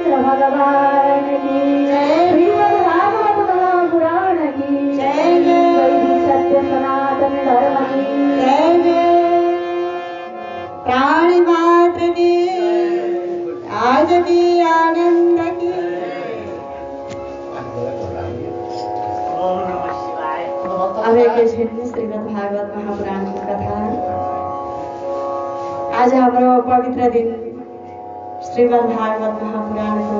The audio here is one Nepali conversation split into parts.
रामचंद्र भगवान की जय। श्रीमद् भागवत महापुराण की जय। वैदिक सत्य सनातन धर्म की जय। प्राणी मात्र की आज की आनंद की। अब एकैछिन श्रीमद् भागवत महापुराणको कथा। आज हाम्रो पवित्र दिन श्रीमद् भागवत महापुराणको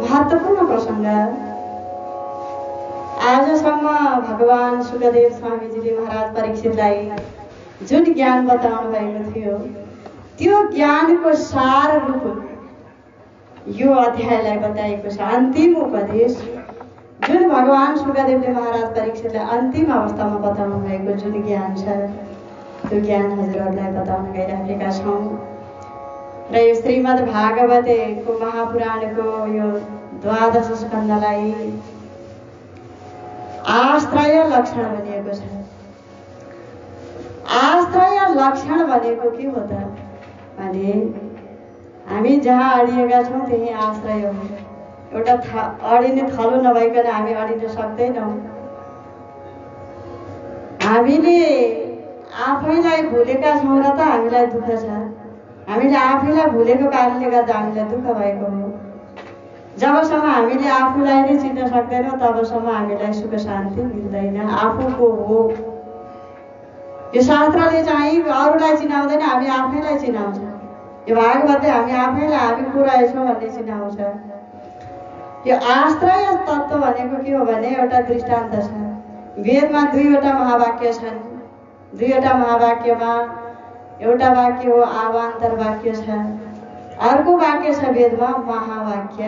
महत्त्वपूर्ण प्रसंग। आजसम्म भगवान सुखदेव स्वामीजीले महाराज परीक्षितलाई जुन ज्ञान बताउनु भएको थियो त्यो ज्ञानको सार रूप यो अध्यायलाई बताएको छ। अन्तिम उपदेश जुन भगवान सुखदेवले महाराज परीक्षितलाई अन्तिम अवस्थामा बताउनु भएको जुन ज्ञान छ त्यो ज्ञान हजुरहरूलाई बताउन गइराखेका छौँ। र यो श्रीमद् भागवतको महापुराणको यो 12 स्कन्धलाई आश्रय लक्षण भनिएको छ। आश्रय लक्षण भनेको के हो त भने हामी जहाँ अडिएका छौँ त्यही आश्रय हो। एउटा अडिने थलो नभइकन हामी अडिन सक्दैनौँ। हामीले आफैलाई भुलेका छौँ र त हामीलाई दुःख छ। हामीले आफैलाई भुलेको कारणले गर्दा हामीलाई दुःख भएको हो। जबसम्म हामीले आफूलाई नै चिन्न सक्दैनौँ तबसम्म हामीलाई सुख शान्ति मिल्दैन। आफूको हो यो शास्त्रले चाहिँ अरूलाई चिनाउँदैन, हामी आफैलाई चिनाउँछ। यो भागवतले हामी आफैलाई हामी को रहेछौँ भन्ने चिनाउँछ। यो आश्रय तत्त्व भनेको के हो भने एउटा दृष्टान्त छ। वेदमा 2वटा महावाक्य छन्। 2वटा महावाक्यमा एउटा वाक्य हो आवान्तर वाक्य छ, अर्को वाक्य छ वेदमा महावाक्य।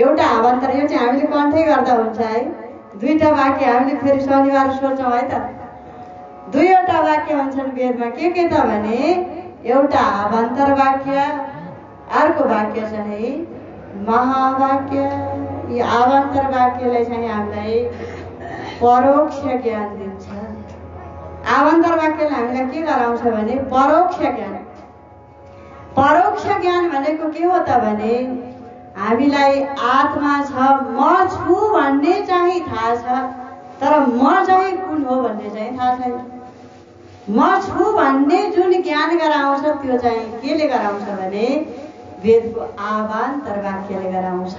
एउटा आवान्तर यो चाहिँ हामीले कन्ठै गर्दा हुन्छ है। 2टा वाक्य हामीले फेरि शनिबार सोच्छौँ है त। 2वटा वाक्य हुन्छन् वेदमा के त भने एउटा आवान्तर वाक्य, अर्को वाक्य चाहिँ महावाक्य। यो आवान्तर वाक्यले चाहिँ हामीलाई परोक्ष ज्ञान दिन्छ। आवान्तर वाक्यले हामीलाई के गराउँछ भने परोक्ष ज्ञान। परोक्ष ज्ञान भनेको के हो त भने हामीलाई आत्मा छ, म छु भन्ने चाहिँ थाहा छ, तर म चाहिँ कुन हो भन्ने चाहिँ थाहा छैन। म छु भन्ने जुन ज्ञान गराउँछ त्यो चाहिँ केले गराउँछ भने वेदको आवान्तर वाक्यले गराउँछ।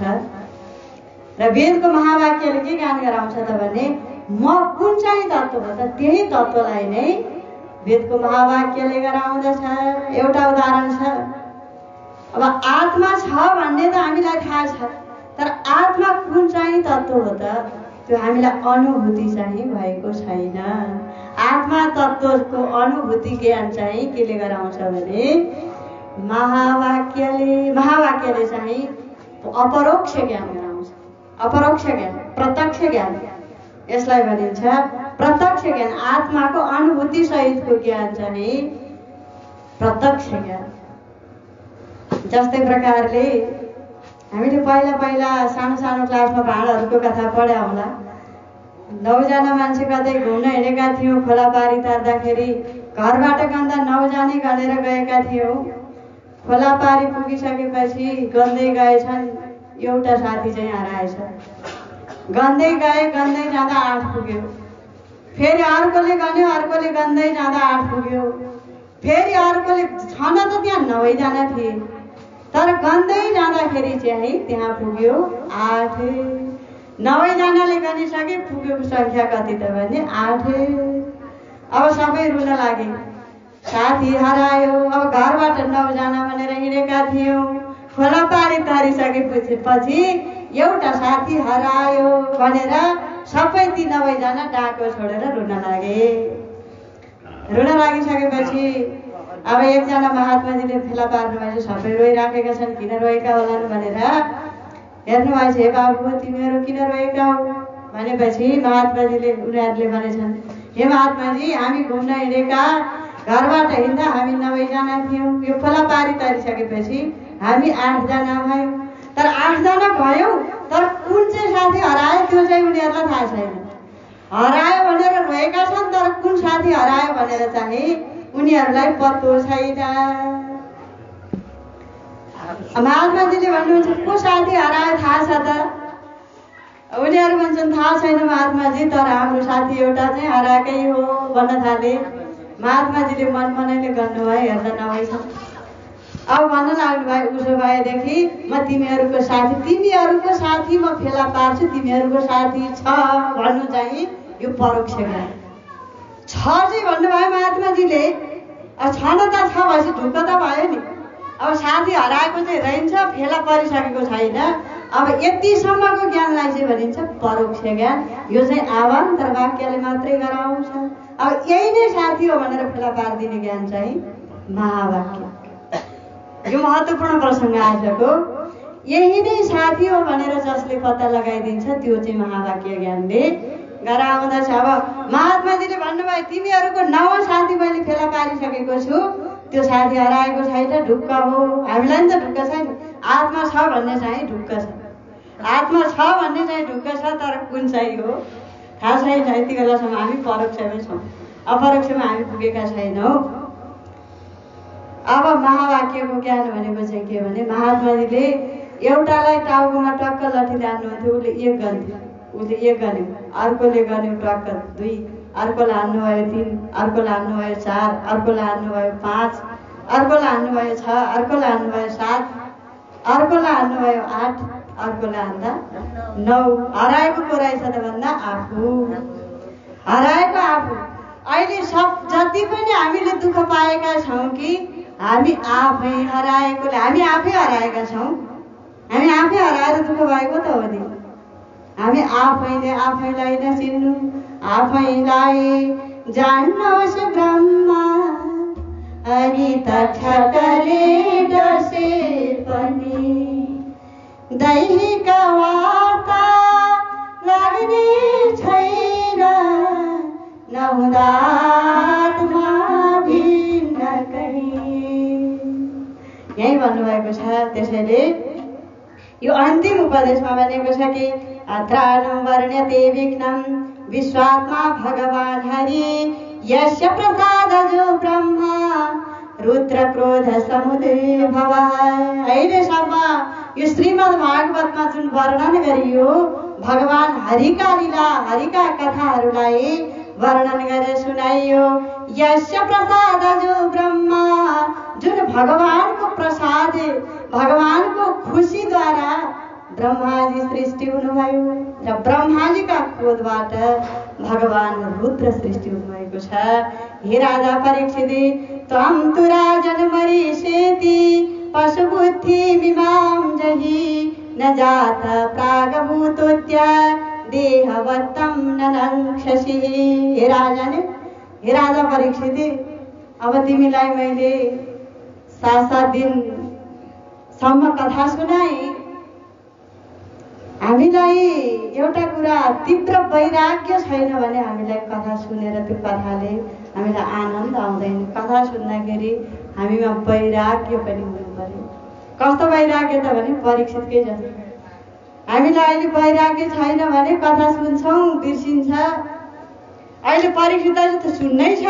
र वेदको महावाक्यले के ज्ञान गराउँछ त भने म कुन चाहिँ तत्त्व हो त त्यही तत्त्वलाई नै वेदको महावाक्यले गराउँदछ। एउटा उदाहरण छ। अब आत्मा छ भन्ने त हामीलाई थाहा छ, तर आत्मा कुन चाहिँ तत्त्व हो त त्यो हामीलाई अनुभूति चाहिँ भएको छैन। आत्मा तत्त्वको अनुभूति ज्ञान चाहिँ केले गराउँछ भने महावाक्यले चाहिँ अपरोक्ष ज्ञान गराउँछ। अपरोक्ष ज्ञान, प्रत्यक्ष ज्ञान यसलाई भनिन्छ प्रत्यक्ष ज्ञान। आत्माको अनुभूति सहितको ज्ञान चाहिँ प्रत्यक्ष ज्ञान। जस्तै प्रकारले हामीले पहिला सानो सानो क्लासमा भाँडाहरूको कथा पढ्या होला। 9 जना मान्छे कतै घुम्न हिँडेका थियौँ। खोला पारी तार्दाखेरि घरबाट गन्दा 9 जनै गनेर गएका थियौँ। खोला पारी पुगिसकेपछि गन्दै गएछन्। एउटा साथी चाहिँ हराएछ। गन्दै जाँदा 8 पुग्यो। फेरि अर्कोले गन्यो, अर्कोले गन्दै जाँदा 8 पुग्यो। फेरि अर्कोले छन त त्यहाँ 9 जना थिए, तर गन्दै जाँदाखेरि चाहिँ त्यहाँ पुग्यो 8। 9 जनाले गनिसके पुग्यो सङ्ख्या कति त भने 8। अब सबै रुन लागे, साथी हरायो। अब घरबाट 9 जना भनेर हिँडेका थियौँ। खोला पारी तारिसकेपछि एउटा साथी हरायो भनेर सबै ती 9 जना डाको छोडेर रुन लागे। रुन लागिसकेपछि अब एकजना महात्माजीले फेला पार्नु भएछ। सबै रोइराखेका छन्, किन रोएका होलान् भनेर हेर्नु भएछ। हे बाबु तिमीहरू किन रोएका हो भनेपछि महात्माजीले उनीहरूले भनेछन्, हे महात्माजी हामी घुम्न हिँडेका, घरबाट हिँड्दा हामी 9 जना थियौँ। यो खोला पारी तारिसकेपछि हामी 8 जना भयौँ। तर 8 जना भयौँ, तर कुन चाहिँ साथी हरायो त्यो चाहिँ उनीहरूलाई थाहा छैन। हरायो भनेर रोएका छन्, तर कुन साथी हरायो भनेर चाहिँ उनीहरूलाई पत्तो छैन। महात्माजीले भन्नुहुन्छ को साथी हरायो थाहा छ त? उनीहरू भन्छन् थाहा छैन महात्माजी, तर हाम्रो साथी एउटा चाहिँ हराएकै हो भन्न थाले। महात्माजीले मनमनैले गर्नुभयो, हेर्दा नभएछ। अब भन्न लाग्नु भयो, उसो भएदेखि म तिमीहरूको साथी म फेला पार्छु, तिमीहरूको साथी छ भन्नु चाहिँ यो परोक्ष ज्ञान छ चाहिँ भन्नुभयो महात्माजीले। अब छ न त, छ भएपछि ढुक्क त भयो नि। अब साथी हराएको चाहिँ रहन्छ, फेला परिसकेको छैन। अब यतिसम्मको ज्ञानलाई चाहिँ भनिन्छ परोक्ष ज्ञान। यो चाहिँ आवान्तर वाक्यले मात्रै गराउँछ। अब यही नै साथी हो भनेर फेला पारिदिने ज्ञान चाहिँ महावाक्य। यो महत्त्वपूर्ण प्रसङ्ग आजको। यही नै साथी हो भनेर जसले पत्ता लगाइदिन्छ त्यो चाहिँ महावाक्य ज्ञानले गराउँदछ। अब महात्माजीले भन्नुभयो तिमीहरूको नव साथी मैले फेला पारिसकेको छु, त्यो साथी हराएको छैन, ढुक्क हो। हामीलाई नि त ढुक्क छैन, आत्मा छ भन्ने चाहिँ ढुक्क छ, आत्मा छ भन्ने चाहिँ ढुक्क छ, तर कुन चाहिँ हो थाहा छैन। यति बेलासम्म हामी परोक्षमै छौँ, अपरोक्षमा हामी पुगेका छैनौँ। अब महावाक्यको ज्ञान भनेको चाहिँ के भने महात्माजीले एउटालाई टाउकोमा टक्क लठीले हान्नुहुन्थ्यो, उसले एक गन्थ्यो, उसले एक गन्यो, अर्कोले गन्यो टक्क 2, अर्कोलाई हान्नुभयो 3, अर्कोलाई हान्नुभयो 4, अर्कोलाई हान्नुभयो 5, अर्कोलाई हान्नुभयो 6, अर्कोलाई हान्नुभयो 7, अर्कोलाई हान्नुभयो 8, अर्कोलाई हान्दा 9। हराएको को रहेछ त भन्दा आफू, हराएको आफू। अहिले सब जति पनि हामीले दुःख पाएका छौँ कि हामी आफै हराएकोले, हामी आफै हराएका छौँ। हामी आफै हराएर दुःख भएको त हो नि। हामी आफैले आफैलाई नचिन्नु, आफैलाई जान्नुहोस् ब्रह्म, अनि तक्षकले डसे पनि दैहिक वार्ता लाग्ने छैन, नहुँदा आत्मा भिन्न कहीँ। यही भन्नुभएको छ। त्यसैले यो अन्तिम उपदेशमा भनेको छ कि त्राणं वर्ण्यते विघ्नं विश्वात्मा भगवान् हरि, यस्य प्रसादजो ब्रह्म रुद्र क्रोध समुदय भवः। अहिलेसम्म यो श्रीमद् भागवतमा जुन वर्णन गरियो भगवान् हरिका लीला, हरिका कथाहरूलाई वर्णन गरेर सुनाइयो। यस्य प्रसादजो ब्रह्म, जुन भगवानको प्रसाद, भगवानको खुसीद्वारा ब्रह्माजी सृष्टि हुनुभयो र ब्रह्माजीका क्रोधबाट भगवान रुद्र सृष्टि हुनुभएको छ। हे राजा परीक्षित, त्वं तु राजन मरीषेति पशुबुद्धि मिमां जहि, न जात प्रागभूतोद्य देहवत्तं न नङ्क्षसि। हे राजा परीक्षित, अब तिमीलाई मैले 7 दिनसम्म कथा सुनाएँ। हामीलाई एउटा कुरा तीव्र वैराग्य छैन भने हामीलाई कथा सुनेर त्यो कथाले हामीलाई आनन्द आउँदैन। कथा सुन्दाखेरि हामीमा वैराग्य पनि हुनु पर्यो। कस्तो वैराग्य त भने परीक्षितकै जस्तो। हामीलाई अहिले वैराग्य छैन भने कथा सुन्छौँ बिर्सिन्छ। अहिले परीक्षित त सुन्नै छ,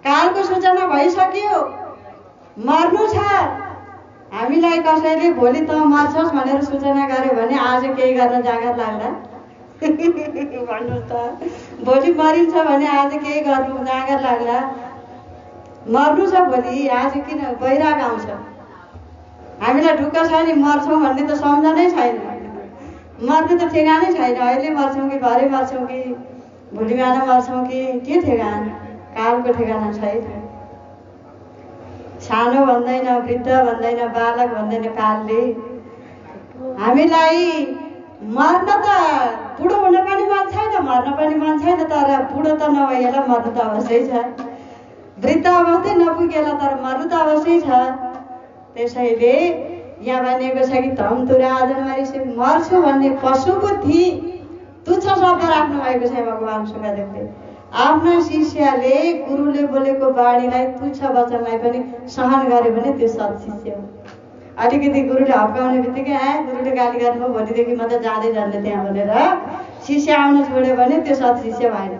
कालको सूचना भइसक्यो, मर्नु छ। हामीलाई कसैले भोलि त मर्छस् भनेर सूचना गर्यो भने आज केही गर्न जाँगर लाग्ला भन्नु त। भोलि मरिन्छ भने आज केही गर्नु जाँगर लाग्ला। मर्नु छ भोलि, आज किन वैराग आउँछ। हामीलाई ढुक्क छ नि, मर्छौँ भन्ने त सम्झनै छैन, मर्ने त ठेगानै छैन। अहिले मर्छौँ कि भरे मर्छौँ कि भोलि बिहान मर्छौँ कि के ठेगान, कालको ठेगाना छैन। सानो भन्दैन, वृद्ध भन्दैन, बालक भन्दैन कालले। हामीलाई मर्न त बुढो हुन पनि मन छैन, मर्न पनि मन छैन, तर बुढो त नभइएला मर्नु त अवश्यै छ। वृद्ध अवस्थै नपुगेला तर मर्नु त अवश्यै छ। त्यसैले यहाँ भनेको छ कि तम तु राजन मरीषि, मर्छु भन्ने पशुबुद्धि तुच्छ शब्द राख्नु भएको छ भगवान सुखदेवले। आफ्ना शिष्यले गुरुले बोलेको बाणीलाई, तुच्छ वचनलाई पनि सहन गर्यो भने त्यो सत्शिष्य हो। अलिकति गुरुले हप्काउने बित्तिकै गुरुले गाली गर्नुभयो, भोलिदेखि म त जाँदै जान्ने त्यहाँ भनेर शिष्य आउन छोड्यो भने त्यो सत्शिष्य भएन।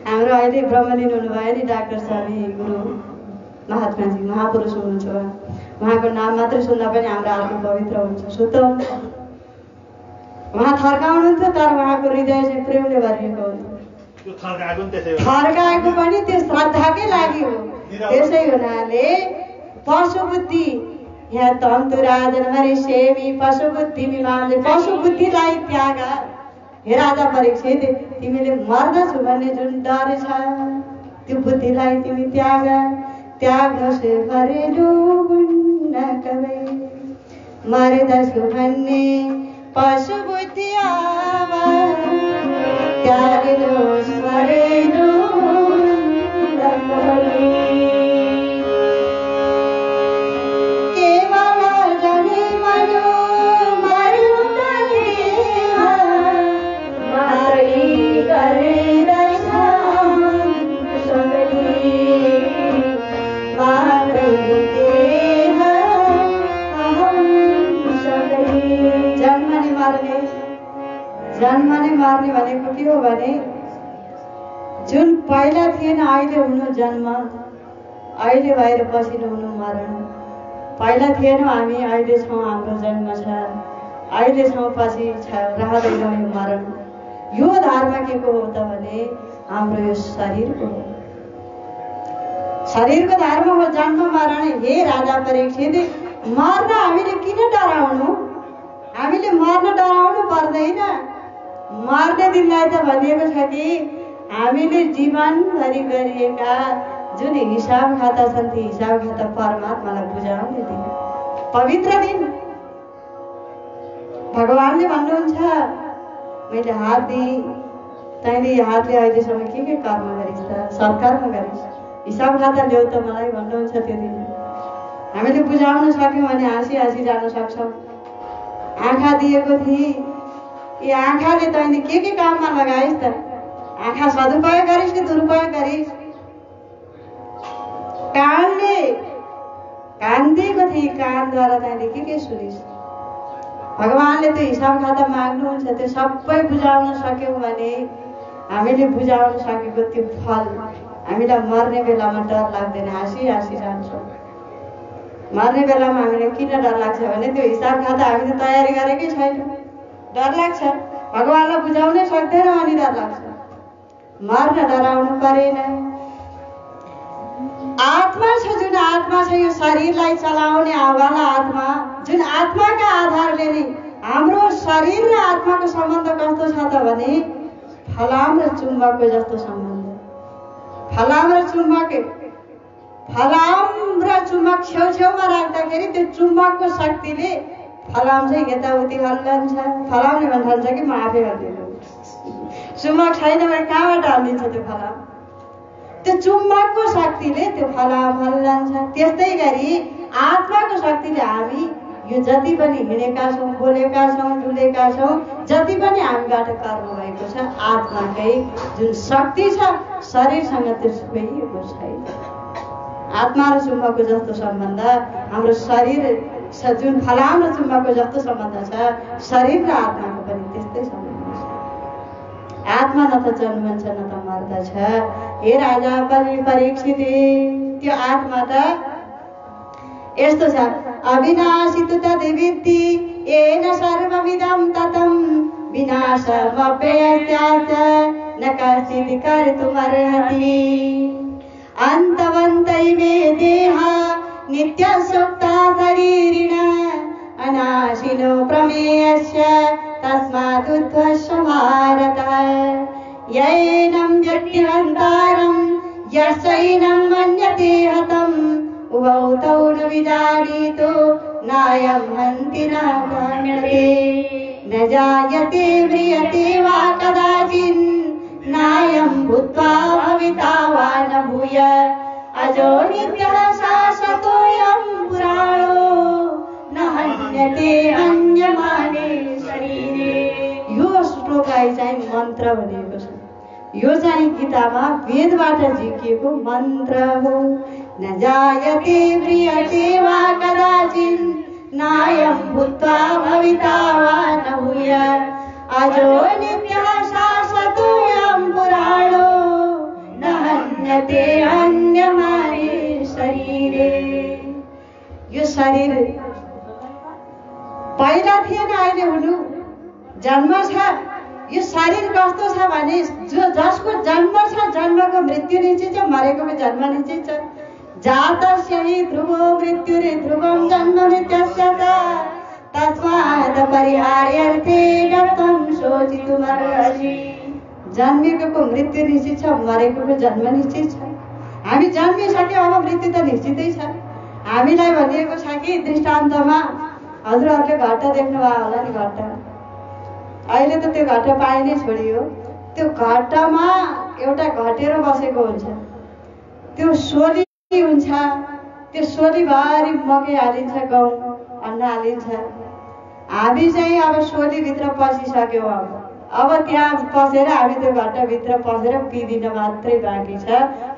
हाम्रो अहिले ब्रह्मलीन हुनुभयो नि डाक्टर स्वामी गुरु महात्माजी, महापुरुष हुनुहुन्छ। उहाँको नाम मात्रै सुन्दा पनि हाम्रो आत्मा पवित्र हुन्छ, शुद्ध हुन्छ। उहाँ थर्काउनुहुन्थ्यो तर उहाँको हृदय चाहिँ प्रेमले भरिएको हुन्थ्यो। थर्काएको पनि त्यो श्रद्धाकै लागि हो। त्यसै हुनाले पशुबुद्धि यहाँ तन्तुरा जनवरी सेवी पशुबुद्धि मिमाले पशुबुद्धिलाई त्याग। हे राजा परीक्षित, तिमीले मर्दछु भन्ने जुन डर छ त्यो बुद्धिलाई तिमी त्याग। त्याग्नुहोस् मरेलु हुन्न कबै, मर्दछु भन्ने पशुबुद्धि त्याग्नुहोस् मरेलु हुन्न कबै। जन्म नै मर्ने भनेको के हो भने जुन पहिला थिएन अहिले हुनु जन्म, अहिले भएर पछि हुनु मरण। पहिला थिएनौँ हामी, अहिले छौँ, हाम्रो जन्म छ, अहिले छौँ, पछि छ, रहँदैनौँ यो मरण। यो धर्म के को हो त भने हाम्रो यो शरीरको हो। शरीरको धर्म हो जन्म मरण। हे राजा परीक्षित, मर्न हामीले किन डराउनु? हामीले मर्न डराउनु पर्दैन। मर्ने दिनलाई त भनिएको छ कि हामीले जीवनभरि गरिएका जुन हिसाब खाता छन् ती हिसाब खाता परमात्मालाई बुझाउने दिन, पवित्र दिन। भगवानले भन्नुहुन्छ मैले हात दिएँ, तैँले यो हातले अहिलेसम्म के कर्म गरिस् त? सत्कर्म गरिस्, हिसाब खाता ल्याऊ त मलाई भन्नुहुन्छ। त्यो दिन हामीले बुझाउन सक्यौँ भने हाँसी हाँसी जान सक्छौँ। आँखा दिएको थिएँ, यी आँखाले तैँले के काममा लगाइस् त? आँखा सदुपयोग गरिस् कि दुरुपयोग गरिस्? कानले कान दिएको थिएँ, कानद्वारा तैँले के सुनिस्? भगवानले त्यो हिसाब खाता माग्नुहुन्छ। त्यो सबै बुझाउन सक्यौँ भने हामीले बुझाउन सकेको त्यो फल हामीलाई मर्ने बेलामा डर लाग्दैन, हाँसी हाँसी जान्छौँ। मर्ने बेलामा हामीलाई किन डर लाग्छ भने त्यो हिसाब खाता हामीले तयारी गरेकै छैन, डर लाग्छ। भगवानलाई बुझाउनै सक्दैनौँ अनि डर लाग्छ। मर्न डराउनु परेन। आत्मा छ, जुन आत्मा छ यो शरीरलाई चलाउने आवाला आत्मा, जुन आत्माका आधारले नै हाम्रो शरीर र आत्माको सम्बन्ध कस्तो छ त भने फलाम र चुम्बकको जस्तो सम्बन्ध। फलाम र चुम्बक छेउछेउमा राख्दाखेरि त्यो चुम्बकको शक्तिले फलाम चाहिँ यताउति हल्लन्छ। फलामले भन्छ कि म आफै हल्लिनु, चुम्बक छैन भने कहाँबाट हल्लिन्छ त्यो फलाम? त्यो चुम्बकको शक्तिले त्यो फलाम हल्लन्छ। त्यस्तै गरी आत्माको शक्तिले हामी यो जति पनि हिँडेका छौँ, बोलेका छौँ, डुलेका छौँ, जति पनि हामीबाट कर्म भएको छ, आत्माकै जुन शक्ति छ शरीरसँग त्यो छोइएको छैन। आत्मा र चुम्बकको जस्तो सम्बन्ध हाम्रो शरीर छ, जुन फलाम र चुम्बकको जस्तो सम्बन्ध छ, शरीर र आत्माको पनि त्यस्तै सम्बन्ध छ। आत्मा न त जन्मन्छ न त मर्दछ। हे राजा परीक्षित, त्यो आत्मा त यस्तो छ, अविनाशी तु तद्विद्धि येन सर्वमिदं ततं विनाशमव्ययस्यास्य न कश्चित् कर्तुमर्हति। अन्तवन्तैवे देहा नित्यसुप्ता शरीरिणः अनाशिनो प्रमेयस्य तस्मादुद्धश्य भारत। यैनं व्यक्तिहन्तारं यस्यैनं मन्यते हतम् उभौ तौ न विजानीतो नायं हन्ति न काम्यते। न जायते म्रियते वा कदाचित् नायं भूत्वा भविता वा न भूय अजो नित्यः शाश्वतोऽयं पुराणो न हन्यते अन्यमाने शरीरे। यो श्लोकलाई चाहिँ मन्त्र भनेको छ। यो चाहिँ गीतामा वेदबाट झिकिएको मन्त्र हो। न जायते म्रियते वा कदाचित् नायं भूत्वा भविता वा न भूय अजो नित्यः शाश्वतोऽयं पुराणो न हन्यते अन्यमाने शरीरे। यो शरीर पहिला थिएन, अहिले हुनु जन्म छ। यो शरीर कस्तो छ भने जसको जन्म छ, जन्मको मृत्यु निश्चित छ, मरेको जन्म निश्चित छ। जातस्य हि ध्रुवो मृत्युरे ध्रुवं जन्म नित्यस्य तस्मात् परिहार्यर्थे नरतं शोचितुमर्हसि। जन्मेको मृत्यु निश्चित छ, मरेको जन्म निश्चित छ। हामी जन्मिसक्यो, अब मृत्यु त निश्चितै छ। हामीलाई भनिएको छ कि दृष्टान्तमा, हजुरहरूले घट्टा देख्नुभयो होला नि, घट्टा अहिले त त्यो घट्टा पाइ नै छोडियो। त्यो घट्टामा एउटा घटेर बसेको हुन्छ, त्यो सोली हुन्छ, त्यो सोलीभरि मकै हालिन्छ, गहुँ अन्न हालिन्छ। हामी चाहिँ अब सोलीभित्र पसिसक्यौँ। अब त्यहाँ पसेर हामी त्यो घट्टाभित्र पसेर पिदिन मात्रै बाँकी छ।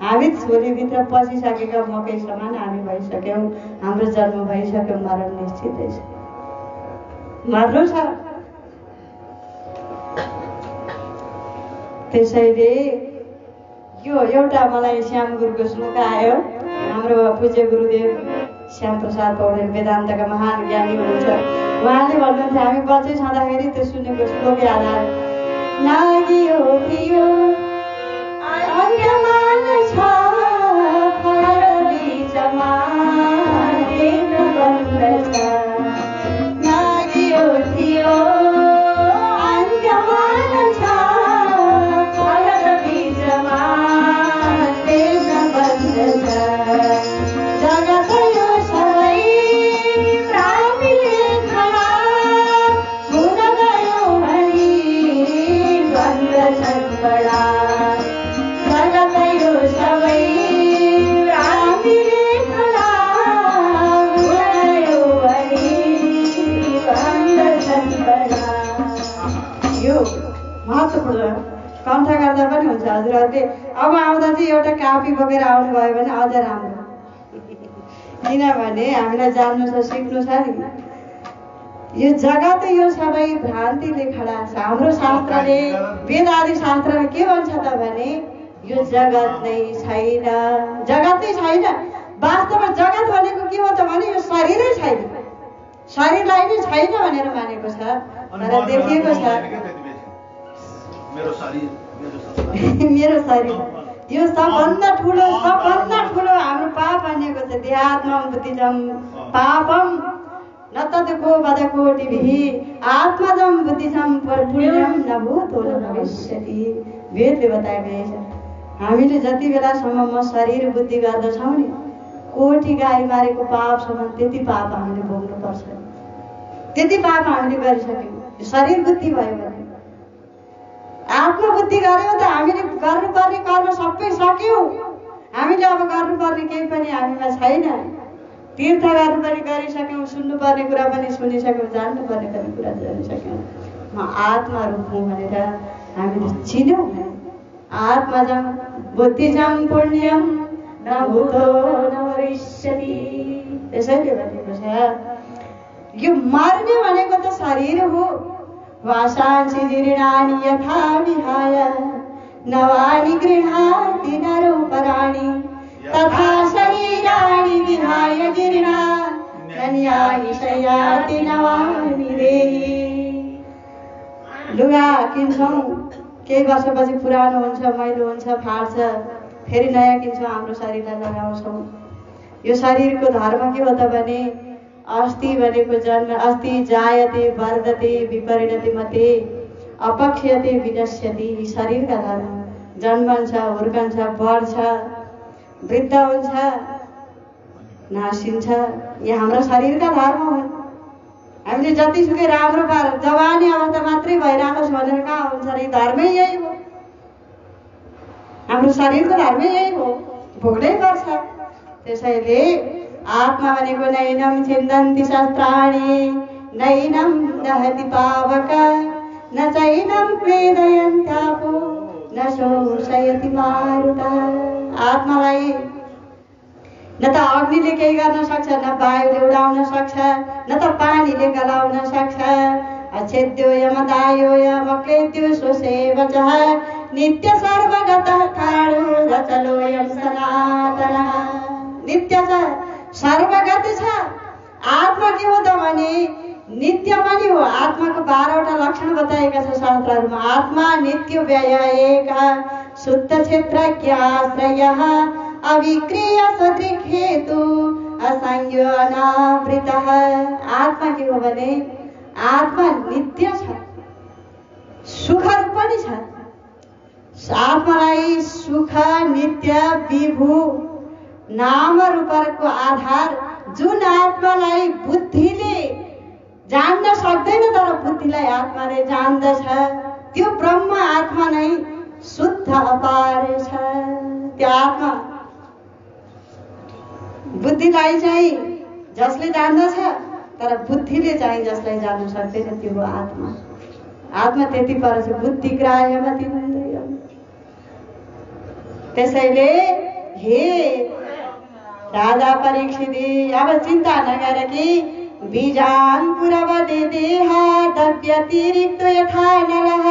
हामी सोलीभित्र पसिसकेका मकै समान हामी भइसक्यौँ। हाम्रो जन्म भइसक्यो, मरण निश्चितै छ, मर्नु छ। त्यसैले यो एउटा मलाई श्याम गुरुको श्लोक आयो। हाम्रो पूज्य गुरुदेव श्याम प्रसाद पौडेल वेदान्तका महान ज्ञानी हुनुहुन्छ। उहाँले भन्नुहुन्छ, हामी बच्चै छँदाखेरि त्यो सुनेको श्लोक याद आयो। नागियो थियो अन्यमान छ फल बीचमा देख्न बन्द छ। नागियो थियो अन्यमान छ फल बीचमा देख्न बन्द छ। जगत यो सबै प्राणीले खडा हुन गयो भनी द्वन्द्व छन् बडा। जगत यो सबै प्राणीले खडा हुन गयो भनी द्वन्द्व छन् बडा। यो महत्त्वपूर्ण कण्ठ गर्दा पनि हुन्छ। हजुरहरूले अब आउँदा चाहिँ एउटा कापी बोकेर आउनुभयो भने अझ राम्रो, किनभने हामीलाई जान्नु छ, सिक्नु छ नि। यो जगत यो सबै भ्रान्तिले खडा छ। हाम्रो शास्त्रले, वेद आदि शास्त्रले के भन्छ त भने यो जगत नै छैन, जगत नै छैन। वास्तवमा जगत भनेको के हो त भने यो शरीरै छैन, शरीरलाई नै छैन भनेर मानेको छ। तर देखिएको छ मेरो शरीर यो सबभन्दा ठुलो हाम्रो पाप भनेको छ। देहात्मं बुद्धिजम पापम न तद्को वदकोटिभिः आत्मजम बुद्धिजम पुण्यम न भूतो न भविष्यति। वेदले बताएको छ। हामीले जति बेलासम्म म शरीर बुद्धि गर्दछौँ नि, कोटी गाई मारेको पापसम्म त्यति पाप हामीले भोग्नुपर्छ, त्यति पाप हामीले गरिसक्यौँ। शरीर बुद्धि भयो भने आत्मबुद्धि गऱ्यौँ त हामीले गर्नुपर्ने कर्म सबै सक्यौँ। हामीले अब गर्नुपर्ने केही पनि हामीमा छैन। तीर्थ गर्नुपर्ने गरिसक्यौँ, सुन्नुपर्ने कुरा पनि सुनिसक्यौँ, जान्नुपर्ने पनि कुरा जानिसक्यौँ। म आत्मा रूप हुँ भनेर हामीले चिन्यौँ। आत्मजम बुद्धिजम पुण्यम न भूतो न भविष्यति। त्यसैले भनेको छ यो मर्ने भनेको त शरीर हो। वासांसि जीर्णानि यथा विहाय नवानि गृह्णाति नरोपराणि तथा शरीराणि विहाय जीर्णान्यानि शय्याति नवानि देहि। लुगा किन्छौँ, केही वर्षपछि पुरानो हुन्छ, मैलो हुन्छ, फाट्छ, फेरि नयाँ किन्छौँ, हाम्रो शरीरलाई लगाउँछौँ। यो शरीरको धर्म के हो त भने अस्ति भनेको जन्म, अस्ति जायते वर्धते विपरिणति मते अपक्ष्यते विनश्यति। शरीरका धर्म जन्मन्छ, हुर्कन्छ, बढ्छ, वृद्ध हुन्छ, नासिन्छ। यो हाम्रो शरीरका धर्म हुन्। हामीले जतिसुकै राम्रो पार जवानी अवस्था मात्रै भइरहेको छ भनेर कहाँ हुन्छ र? धर्मै यही हो, हाम्रो शरीरको धर्मै यही हो, भोग्नै पर्छ। त्यसैले आत्मा भनेको नैनम छिन्दन्ति शस्त्राणि नैनम दहति पावक न चैनम क्लेदयन्त्यापो न शोषयति मारुता। आत्मालाई न त अग्निले केही गर्न सक्छ, न वायुले उडाउन सक्छ, न त पानीले गलाउन सक्छ। अच्छेद्यो यमदायो यमक्लेद्यो स्वसेवचः नित्य सर्वगतः कारणो रचलोऽयं सनातनः। नित्य छ, सर्वगत छ, आत्मा के हो त भने नित्य पनि हो। आत्माको 12वटा लक्षण बताएका छ शास्त्रहरूमा। आत्मा नित्य व्ययका शुद्ध क्षेत्रज्ञाश्रयः अविक्रिय सदृक् हेतु असंज्ञो अनावृतः। आत्मा के हो भने आत्मा नित्य छ, सुखरूप पनि छ। आत्मालाई सुख, नित्य, विभु, नाम रूपको आधार जुन आत्मालाई बुद्धिले जान्न सक्दैन तर बुद्धिलाई आत्माले जान्दछ, त्यो ब्रह्म आत्मा नै शुद्ध अपार छ। त्यो आत्मा बुद्धिलाई चाहिँ जसले जान्दछ तर बुद्धिले चाहिँ जसलाई जान्न सक्दैन त्यो हो आत्मा। आत्मा त्यति पर छ, बुद्धि ग्राह्यमति हुँदैन। त्यसैले हे राजा परीक्षित अब चिन्ता नगर कि बीजान पुरवदे देहा दव्यतिरिक्त यथा नलः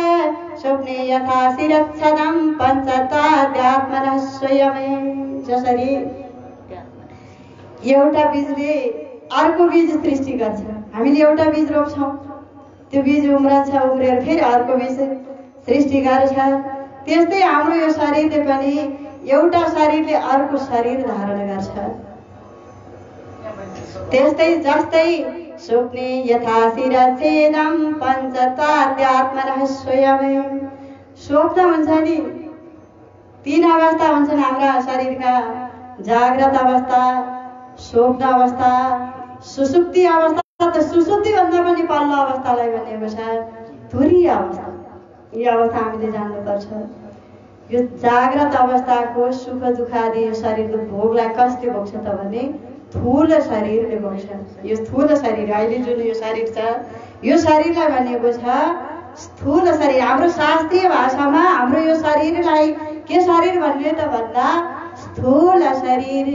स्वप्ने यथा शिरच्छदं पञ्चताद्यात्मनः स्वयं। जसरी एउटा बीजले अर्को बीज सृष्टि गर्छ, हामीले एउटा बीज रोप्छौँ, त्यो बीज उम्रन्छ, उम्रेर फेरि अर्को बीज सृष्टि गर्छ। त्यस्तै हाम्रो यो शरीरले पनि एउटा शरीरले अर्को शरीर धारण गर्छ। त्यस्तै जस्तै स्वप्ने यथा शिरच्छेदं पञ्चताद्यात्मनः स्वयं। स्वप्न हुन्छ नि, 3 अवस्था हुन्छन् हाम्रा शरीरका, जाग्रत अवस्था, स्वप्न अवस्था, सुसुप्ति अवस्था। त सुसुप्ति भन्दा पनि पल्लो अवस्थालाई भनेको छ तुरीय अवस्था। यो अवस्था हामीले जान्नुपर्छ। यो जाग्रत अवस्थाको सुख दुःख आदि यो शरीरको भोगलाई कसले भोग्छ त भने स्थूल शरीरले भोग्छ। यो स्थूल शरीर अहिले जुन यो शरीर छ, यो शरीरलाई भनेको छ स्थूल शरीर। हाम्रो शास्त्रीय भाषामा हाम्रो यो शरीरलाई के शरीर भन्ने त भन्दा स्थूल शरीर,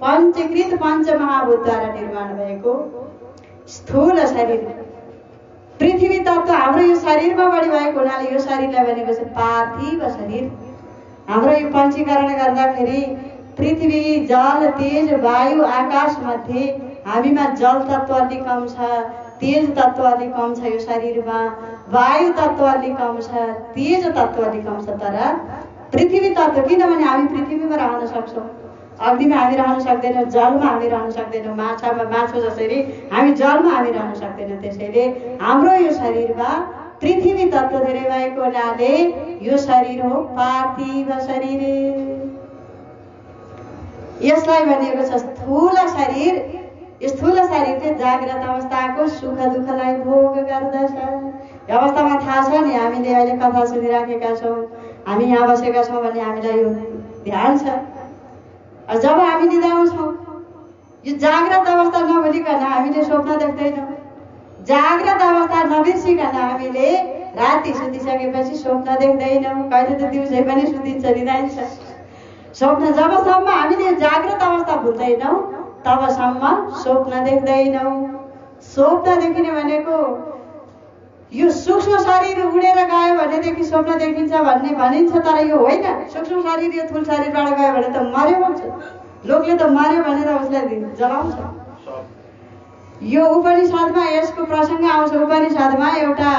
पञ्चकृत पञ्चमहाभूतद्वारा निर्माण भएको स्थूल शरीर। पृथ्वी तत्त्व हाम्रो यो शरीरमा बढी भएको हुनाले यो शरीरलाई भनेको छ पार्थिव शरीर। हाम्रो यो पञ्चीकरण गर्दाखेरि पृथ्वी, जल, तेज, वायु, आकाश मध्ये हामीमा जल तत्त्व अलिक कम छ, तेज तत्त्व अलिक कम छ यो शरीरमा, वायु तत्त्व अलिक कम छ, तेज तत्त्व अलिक कम छ। तर पृथ्वी तत्त्व, किनभने हामी पृथ्वीमा रहन सक्छौँ, अग्निमा हामी रहन सक्दैनौँ, जलमा हामी रहन सक्दैनौँ, माछो जसरी हामी जलमा हामी रहन सक्दैनौँ। त्यसैले हाम्रो यो शरीरमा पृथ्वी तत्त्व धेरै भएको हुनाले यो शरीर हो पार्थिव शरीर। यसलाई भनिएको छ स्थूल शरीर। स्थूल शरीरले जाग्रत अवस्थाको सुख दुःखलाई भोग गर्दछ। यो अवस्थामा थाहा छ नि, हामीले अहिले कथा सुनिराखेका छौँ, हामी यहाँ बसेका छौँ भने हामीलाई यो ध्यान छ। जब हामी निदाउँछौँ यो जाग्रत अवस्था नभुलिकन हामीले स्वप्न देख्दैनौँ, जाग्रत अवस्था नबिर्सिकन हामीले राति सुतिसकेपछि स्वप्न देख्दैनौँ। कहिले त दिउँसै पनि सुतिन्छ, निदाइन्छ स्वप्न। जबसम्म हामीले जाग्रत अवस्था भुल्दैनौँ तबसम्म स्वप्न देख्दैनौँ। स्वप्न देखिने भनेको यो सूक्ष्म शरीर उडेर गयो भनेदेखि स्वप्न देखिन्छ भन्ने भनिन्छ, तर यो होइन। सूक्ष्म शरीर यो ठुलो शरीरबाट गयो भने त मर्यो भन्छ, लोकले त मर्यो भनेर उसलाई जलाउँछ। यो उपनिषदमा यसको प्रसङ्ग आउँछ। उपनिषदमा एउटा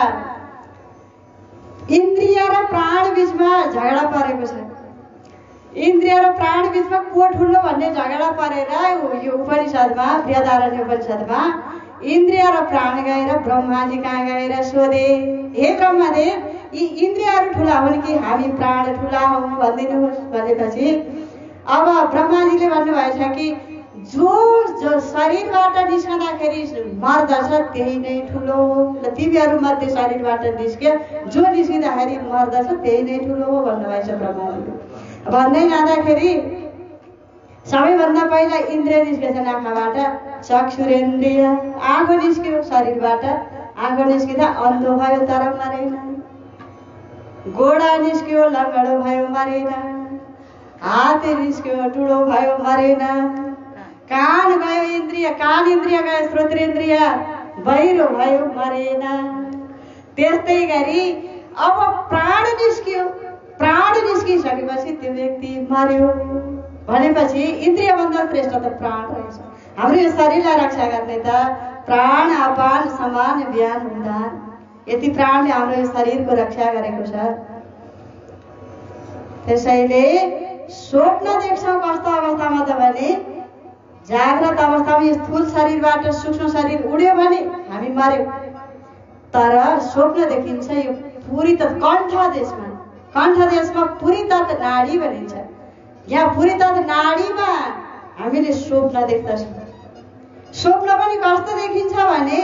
इन्द्रिय र प्राण बीचमा झगडा परेको छ। इन्द्रिय र प्राण बीचमा को ठुलो भन्ने झगडा परेर यो उपनिषदमा, बृहदारण्य उपनिषदमा इन्द्रिय र प्राण गएर ब्रह्माजी कहाँ गएर सोधे, हे ब्रह्मदेव, यी इन्द्रियहरू ठुला हुन् कि हामी प्राण ठुला हौँ भनिदिनुहोस् भनेपछि अब ब्रह्माजीले भन्नुभएछ कि जो शरीरबाट निस्कँदाखेरि मर्दछ त्यही नै ठुलो हो। र तिमीहरू मध्ये शरीरबाट निस्क्यो जो निस्किँदाखेरि मर्दछ त्यही नै ठुलो हो भन्नुभएछ ब्रह्माजीले। भन्दै जाँदाखेरि सबैभन्दा पहिला इन्द्रिय निस्केछन् आँखाबाट, चक्षुरेन्द्रिय, आँखो निस्क्यो शरीरबाट। आँखो निस्किँदा अन्धो भयो तर मरेन, गोडा निस्क्यो लङ्गडो भयो मरेन, हात निस्क्यो टुडो भयो मरेन, कान गयो इन्द्रिय, कान इन्द्रिय गयो श्रोत्रेन्द्रिय, बहिरो भयो मरेन। त्यस्तै गरी अब प्राण निस्क्यो, प्राण निस्किसकेपछि त्यो व्यक्ति मर्यो भनेपछि इन्द्रियभन्दा श्रेष्ठ त प्राण रहेछ। हाम्रो यो शरीरलाई रक्षा गर्ने त प्राण अपान समान ज्ञान उदान, यति प्राणले हाम्रो यो शरीरको रक्षा गरेको छ। त्यसैले स्वप्न देख्छौँ कस्तो अवस्थामा त भने जाग्रत अवस्थामा यो स्थूल शरीरबाट सूक्ष्म शरीर उड्यो भने हामी मर्यौँ, तर स्वप्न देखिन्छ यो पुरी त कण्ठ देशमा पुरी तत् नाडी भनिन्छ। यहाँ पुरी तत् नाडीमा हामीले स्वप्न देख्दछौँ। स्वप्न पनि कस्तो देखिन्छ भने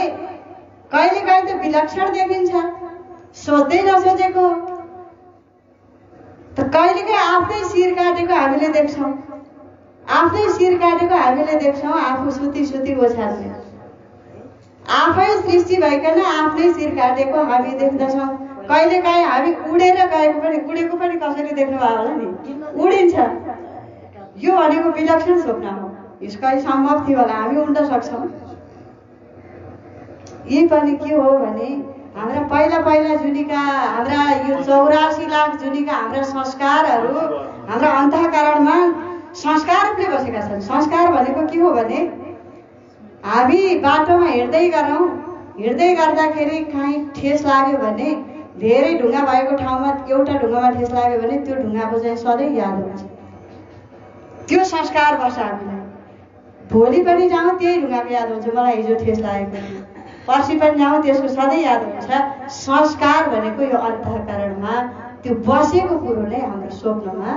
कहिलेकाहीँ त विलक्षण देखिन्छ, सोच्दै नसोचेको। त कहिलेकाहीँ आफ्नै शिर काटेको हामीले देख्छौँ, आफू सुती ओछ्याल्ने, आफै सृष्टि भइकन आफ्नै शिर काटेको हामी देख्दछौँ। कहिलेकाहीँ हामी उडेको पनि कसैले देख्नुभयो होला नि, उडिन्छ। यो भनेको विलक्षण स्वप्न हो, यसको कहिले सम्भव थियो होला, हामी उड्न सक्छौँ। यी पनि के हो भने हाम्रा पहिला जुनीका हाम्रा यो 84 लाख जुनीका हाम्रा संस्कारहरू हाम्रा अन्तःकरणमा संस्कार रूपले बसेका छन्। संस्कार भनेको के हो भने हामी बाटोमा हिँड्दै गर्दाखेरि कहीँ ठेस लाग्यो भने, धेरै ढुङ्गा भएको ठाउँमा एउटा ढुङ्गामा ठेस लाग्यो भने त्यो ढुङ्गाको चाहिँ सधैँ याद हुन्छ। त्यो संस्कार बस्छ हामीलाई। भोलि पनि जाउँ त्यही ढुङ्गाको याद हुन्छ, मलाई हिजो ठेस लागेको। पर्सि पनि जाउँ त्यसको सधैँ याद हुन्छ। संस्कार भनेको यो अन्तःकरणमा त्यो बसेको कुरो नै हाम्रो स्वप्नमा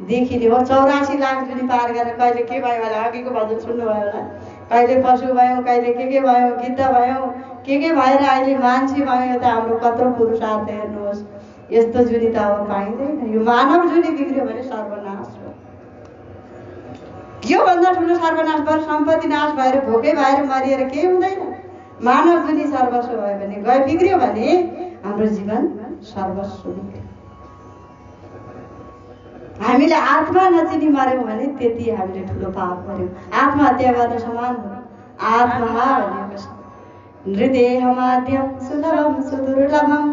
देखिने हो। 84 लाख जुनी पार गरेर कहिले के भयो होला, अघिको भजन सुन्नुभयो होला, कहिले पशु भयौँ, कहिले के भयौँ, गिद्ध भयौँ, के भएर अहिले मान्छे भयो। त हाम्रो कत्रो पुरुषार्थ हेर्नुहोस्, यस्तो जुनी त अब पाइँदैन। यो मानव जुनी बिग्रियो भने सर्वनाश हो। योभन्दा ठुलो सर्वनाश बरु सम्पत्ति नाश भएर भोकै भएर मरिएर केही हुँदैन। मानव जुनी सर्वस्व भयो भने बिग्रियो भने हाम्रो जीवन सर्वस्व बिग्रियो। हामीले आत्मा नचिनी मर्यौँ भने त्यति हामीले ठुलो पाप गर्यौँ। आत्महत्या गर्न समान हो। आत्मा भनेको छ नृदेहमाद्यं सुलभं सुदुर्लभं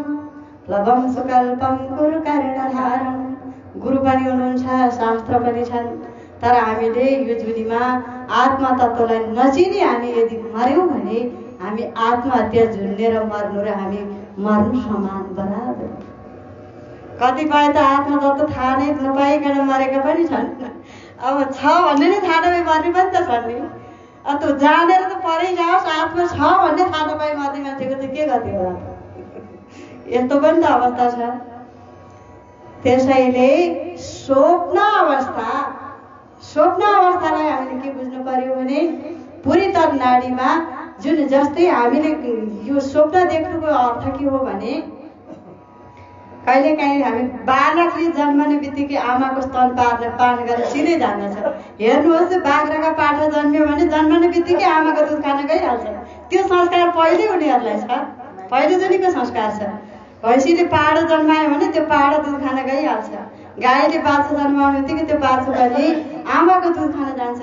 लभं सुकल्पं गुरु कर्णधारं। गुरु पनि हुनुहुन्छ, शास्त्र पनि छन्, तर हामीले यो जुनीमा आत्मा तत्त्वलाई नचिनी हामी यदि मर्यौँ भने हामी आत्महत्या झुन्डेर मर्नु र हामी मर्नु समान बराबर। कतिपय त आत्मा तत्त्व थाहा नै नपाइकन मरेका पनि छन्। अब छ भन्ने नै थाहा नपाइ मर्ने पनि त छन् नि। त्यो जानेर त परै जाओस्, आत्मा छ भन्ने थाहा नपाइ मर्ने मान्छेको चाहिँ के गति होला? यस्तो पनि त अवस्था छ। त्यसैले स्वप्न अवस्थालाई हामीले के बुझ्नु पर्यो भने पुरी तत् नाडीमा जुन जस्तै हामीले यो स्वप्न देख्नुको अर्थ के हो भने कहिलेकाहीँ हामी बालकले जन्मने बित्तिकै आमाको स्तन पान गरेर सिधै जान्दछ। हेर्नुहोस्, बाख्राका पाठा जन्मियो भने जन्मने बित्तिकै आमाको दुध खान गइहाल्छ। त्यो संस्कार पहिले उनीहरूलाई छ, पहिले जुनीको संस्कार छ। भैँसीले पाडो जन्मायो भने त्यो पाडो दुध खान गइहाल्छ। गाईले बाछा जन्माउने बित्तिकै त्यो बाछा पनि आमाको दुध खान जान्छ।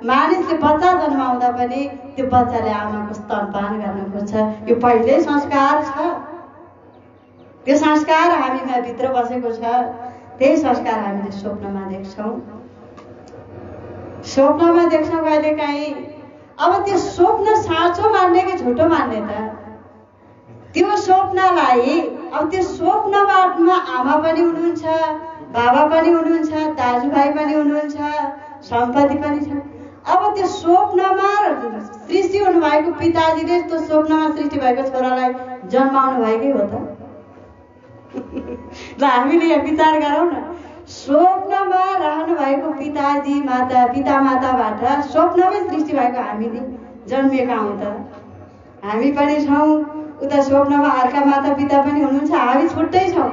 मानिसले बच्चा जन्माउँदा पनि त्यो बच्चाले आमाको स्तनपान गर्न खोज्छ। यो पहिल्यै संस्कार छ। त्यो संस्कार हामीमा भित्र बसेको छ। त्यही संस्कार हामीले स्वप्नमा देख्छौँ कहिलेकाहीँ। अब त्यो स्वप्न साँचो मान्ने कि झुटो मान्ने त? त्यो स्वप्नलाई अब त्यो स्वप्नमा आमा पनि हुनुहुन्छ, बाबा पनि हुनुहुन्छ, दाजुभाइ पनि हुनुहुन्छ, सम्पत्ति पनि छ। अब त्यो स्वप्नमा सृष्टि हुनुभएको पिताजीले त्यो स्वप्नमा सृष्टि भएको छोरालाई जन्माउनु भएकै हो त? ल हामीले यहाँ विचार गरौँ न। स्वप्नमा रहनु भएको पिता माताबाट स्वप्नमै सृष्टि भएको हामीले जन्मिएका हौँ त। हामी पनि छौँ, उता स्वप्नमा अर्का माता पिता पनि हुनुहुन्छ, हामी छुट्टै छौँ।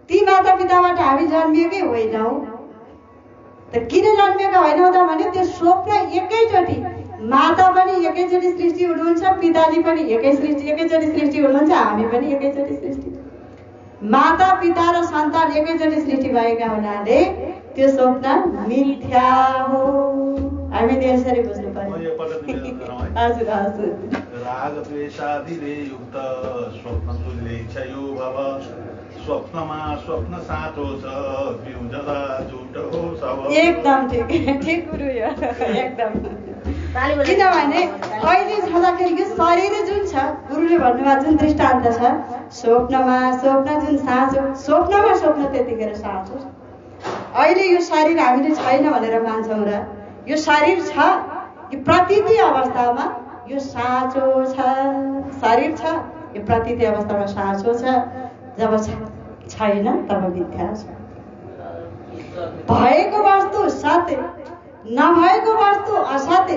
ती माता पिताबाट हामी जन्मिएकै होइनौँ त। किन जन्मिएका होइनौँ त भने त्यो स्वप्न एकैचोटि माता पनि एकैचोटि सृष्टि हुनुहुन्छ, पिताजी पनि एकैचोटि सृष्टि हुनुहुन्छ, हामी पनि एकैचोटि सृष्टि। माता पिता र सन्तान एकैचोटि सृष्टि भएका हुनाले त्यो स्वप्न मिथ्या हो। हामीले यसरी बुझ्नु पर्यो। हजुर हजुर। राग द्वेषादिले युक्त स्वप्न तुल्य इच्छयो भव। स्वप्नमा स्वप्न साँचो छ, बिउजदा झुट हो सब। एकदम ठीक कुरो यो, एकदम। किनभने अहिले छँदाखेरि यो शरीर जुन छ, गुरुले भन्नुभएको जुन दृष्टान्त छ, स्वप्नमा स्वप्न जुन साँचो, स्वप्नमा स्वप्न त्यतिखेर साँचो। अहिले यो शरीर हामीले छैन भनेर मान्छौँ र यो शरीर छ, यो प्रतीति अवस्थामा यो साँचो छ। शरीर छ, यो प्रतीति अवस्थामा साँचो छ, जब छैन तब मिथ्या छ। भएको वस्तु सत्य, नभएको वस्तु असत्य।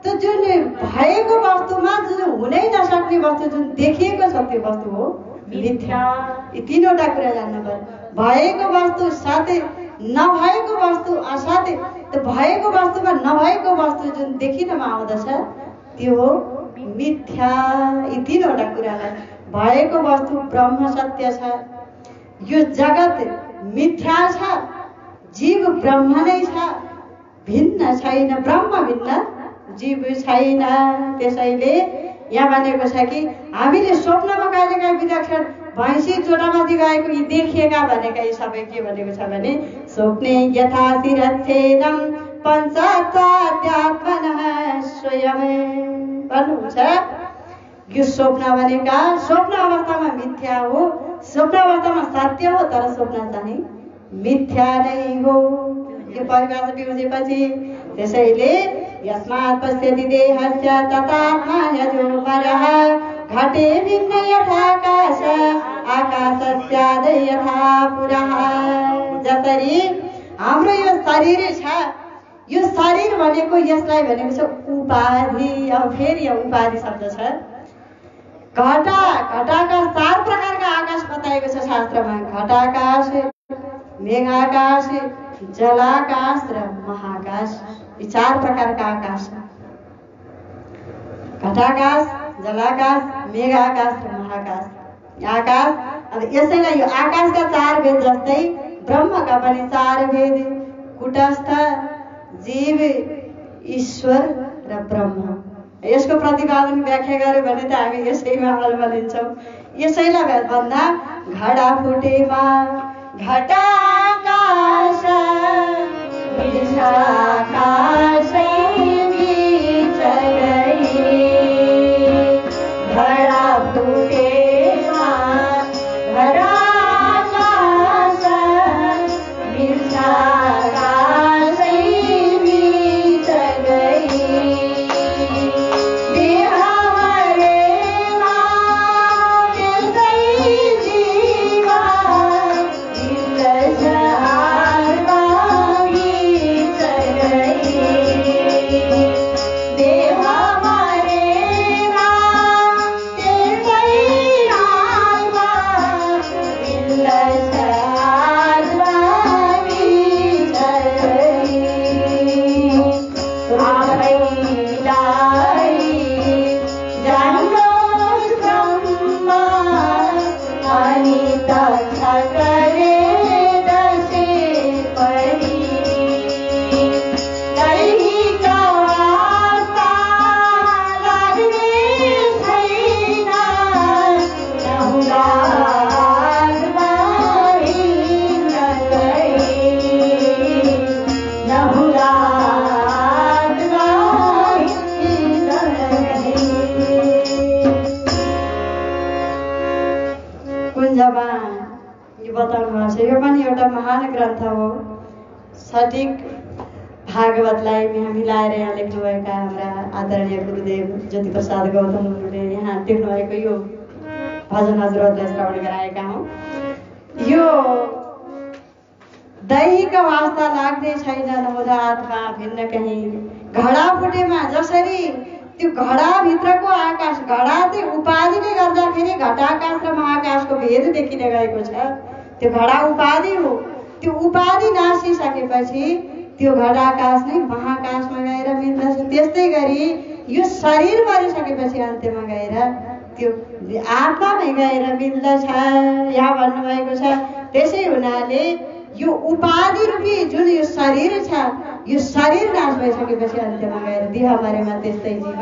त्यो जुन भएको वस्तुमा जुन हुनै नसक्ने वस्तु, जुन देखिएको छ त्यो वस्तु हो मिथ्या। यी तीनवटा कुरा जान्नु पर्यो। भएको वस्तु सत्य, नभएको वस्तु असत्य। त्यो भएको वस्तुमा नभएको वस्तु जुन देखिनमा आउँदछ त्यो हो मिथ्या। यी तीनवटा कुरालाई भएको वस्तु ब्रह्म सत्य छ, यो जगत मिथ्या छ, जीव ब्रह्म नै छ, भिन्न छैन। ब्रह्म भिन्न, जीव छैन। त्यसैले यहाँ भनेको छ कि हामीले स्वप्नमा कहिलेकाहीँ विलक्षण भैँसी चोटामाथि गएको यी देखिएका भनेका यी सबै के भनेको छ भने स्वप्ने यथा शिरच्छेदं पञ्चत्वाद्यात्मनः स्वयं भन्नुहुन्छ। यो स्वप्न भनेका स्वप्न अवस्थामा मिथ्या हो, स्वप्न अवस्थामा सत्य हो, तर स्वप्न चाहिँ मिथ्या नै हो। यो परिभाषा बुझेपछि त्यसैले यस्मात् पश्यति देहस्य तथात्मा यजोपरः घटे भिन्न यथाकाश आकाशस्याद यथा पुरः। जसरी हाम्रो यो शरीर छ, यो शरीर भनेको यसलाई भनेको छ उपाधि। अब फेरि यो उपाधि शब्द छ। घटाका 4 प्रकारका आकाश बताएको छ शास्त्रमा। घटाकाश, मेघाकाश, जलाकाश र महाकाश। यी 4 प्रकारका आकाश छन्। घटाकाश, जलाकाश, मेघाकाश र महाकाश। आकाश, अब यसैलाई यो आकाशका 4 भेद जस्तै ब्रह्मका पनि 4 भेद, कुटस्थ, जीव, ईश्वर र ब्रह्म। यसको प्रतिपादन व्याख्या गर्यो भने त हामी यसैमा हलमा लिन्छौँ। यसैलाई भन्दा घडा फुटेमा घटाकाश आकाश बीच गई, घडा फुटेमा घटाकाश बीच आकाश बीच गई। यो पनि एउटा महान ग्रन्थ हो। सठिक भागवतलाई यहाँ मिलाएर यहाँ लेख्नुभएका हाम्रा आदरणीय गुरुदेव ज्योति प्रसाद गौतम गुरुले यहाँ लेख्नुभएको यो भजन हजुरहरूलाई श्रवण गराएका हौँ। यो दैहिक वास्ता लाग्दै छैन, नहुँदा आत्मा भिन्न कहीँ। घडा फुटेमा जसरी त्यो घडाभित्रको आकाश, घडा चाहिँ उपाधिले गर्दाखेरि घटाकाश र महाकाशको भेद देखिन गएको छ। त्यो घडा उपाधि हो। त्यो उपाधि नासिसकेपछि त्यो घटाकाश नै महाकाशमा गएर मिल्दछ। त्यस्तै गरी यो शरीर मरिसकेपछि अन्त्यमा गएर त्यो आत्मामै गएर मिल्दछ यहाँ भन्नुभएको छ। त्यसै हुनाले यो उपाधि रूपी जुन यो शरीर छ, यो शरीर नाश भइसकेपछि अन्त्यमा गएर देह मरेमा त्यस्तै जीव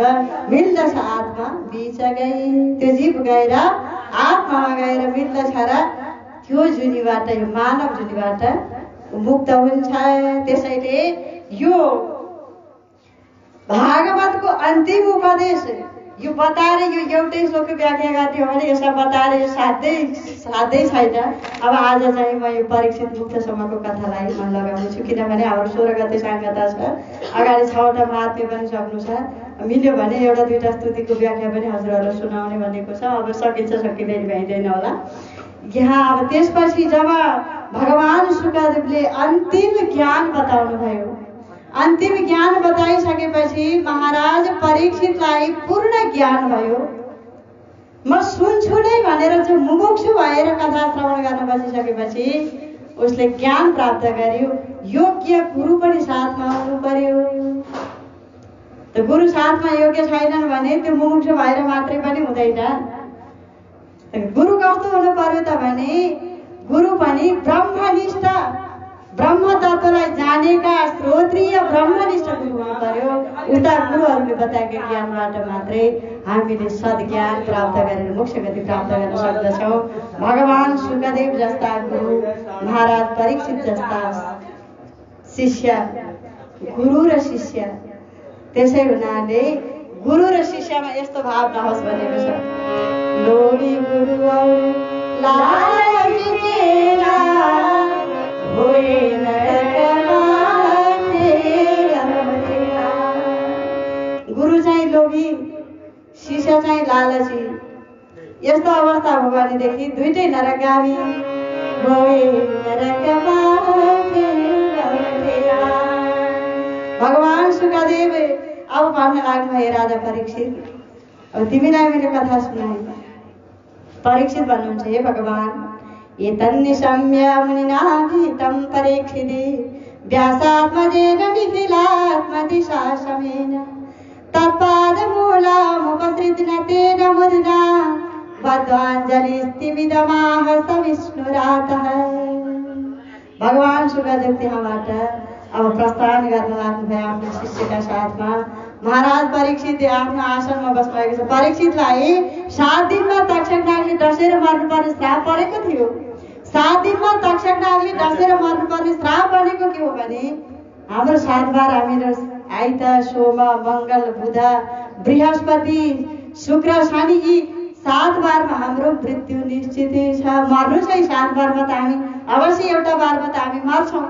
मिल्दछ। आत्मा बीच गई, त्यो जीव गएर आत्मामा गएर मिल्दछ र त्यो जुनीबाट, यो मानव जुनीबाट मुक्त हुन्छ। त्यसैले यो भागवतको अन्तिम उपदेश यो बताएर यो एउटै श्लोकको व्याख्या गर्ने हो भने यसलाई बताएर यो साध्यै छैन। अब आज चाहिँ म यो परीक्षित मुक्तसम्मको कथालाई मन लगाउँछु छु, किनभने हाम्रो 16 गते साङ्गता छ, अगाडि 6वटा महात्म्य पनि सक्नु छ, मिल्यो भने एउटा दुईटा स्तुतिको व्याख्या पनि हजुरहरूलाई सुनाउने भनेको छ। अब सकिन्छ सकिँदैन भइँदैन होला यहाँ। अब त्यसपछि जब भगवान शुकदेवले अन्तिम ज्ञान बताउनु भयो, अन्तिम ज्ञान बताइसकेपछि महाराज परीक्षितलाई पूर्ण ज्ञान भयो। म सुन्छु नै भनेर जो मुमुक्षु भएर कथा श्रवण गर्न बसिसकेपछि उसले ज्ञान प्राप्त गर्यो। योग्य गुरु पनि साथमा आउनु पर्यो। त गुरु साथमा योग्य छैनन् भने त्यो मुमुक्षु भएर मात्रै पनि हुँदैन। गुरु कस्तो हुनु पर्यो त भने गुरु पनि ब्रह्मनिष्ठ, ब्रह्म तत्त्वलाई जानेका श्रोत्रीय ब्रह्मनिष्ठ गुरु हुनु पर्यो। उता गुरुहरूले बताएका ज्ञानबाट मात्रै हामीले सद्ज्ञान प्राप्त गरेर मोक्ष गति प्राप्त गर्न सक्दछौँ। भगवान शुकदेव जस्ता गुरु, महाराज परीक्षित जस्ता शिष्य, गुरु र शिष्य, त्यसै हुनाले गुरु र शिष्यमा यस्तो भाव नहोस् भनेको छ। लोभी गुरु लालची चेला होए गुरु चाहिँ लोभी, शिष्य चाहिँ लालची। यस्तो अवस्था हो भनेदेखि दुईटै नरकगामी होए नरकमा। भगवान शुकदेव अब भन्न लाग्नु हे राजा परीक्षित, अब तिमीलाई मैले कथा सुनाएँ। परीक्षित भन्नुहुन्छ, हे भगवान, एतन्निशम्य मुनिना भीतं परीक्षिते व्यासात्मजेन निखिलात्मदिशासमेन तत्पादमूलमुपसृज्य तेन मुदिना बद्धाञ्जलिस्तिमिदमाह स विष्णुरातः। भगवान शुकदेव त्यहाँबाट अब प्रस्थान गर्न लाग्नुभयो आफ्नो शिष्यका साथमा। महाराज परीक्षित आफ्नो आसनमा बस्नुभएको छ। परीक्षितलाई 7 दिनमा तक्षक नागले डसेर मर्नुपर्ने श्राप परेको थियो। 7 दिनमा तक्षक नागले डसेर मर्नुपर्ने श्राप भनेको के हो भने हाम्रो 7 बार हामीहरू आइत, सोम, मङ्गल, बुध, बृहस्पति, शुक्र, शनि यी 7 बारमा हाम्रो मृत्यु निश्चित छ। मर्नु चाहिँ 7 बारमा त हामी अवश्य एउटा बारमा त हामी मर्छौँ।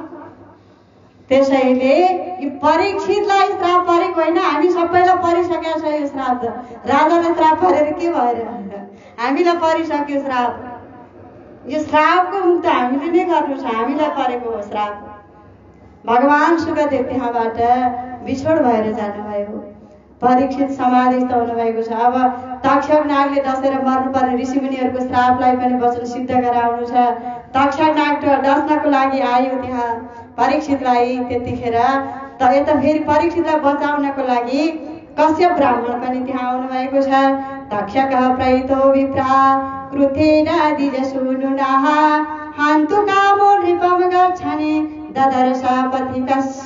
त्यसैले यो परीक्षितलाई श्राप परेको होइन, हामी सबैलाई परिसकेको छ यो श्राप। राजालाई श्राप परेर के भएर हामीलाई परिसक्यो श्राप। यो श्रापको मुक्त हामीले नै गर्नु छ, हामीलाई परेको हो श्राप। भगवान शुकदेव त्यहाँबाट बिछोड भएर जानुभयो। परीक्षित समाधिस्थ हुनुभएको छ। अब तक्षक नागले डसेर मर्नुपर्ने ऋषिमुनिहरूको श्रापलाई पनि वचन सिद्ध गराउनु छ। तक्षक नाग डस्नको लागि आयो त्यहाँ परीक्षितलाई। त्यतिखेर त यता फेरि परीक्षितलाई बचाउनको लागि कश्यप ब्राह्मण पनि त्यहाँ आउनु भएको छ। तक्षकः प्रयुतो विप्रा कृतेन दिजसूनुनाः हान्तु कामो नृपं गच्छने ददर्श पथिकस्य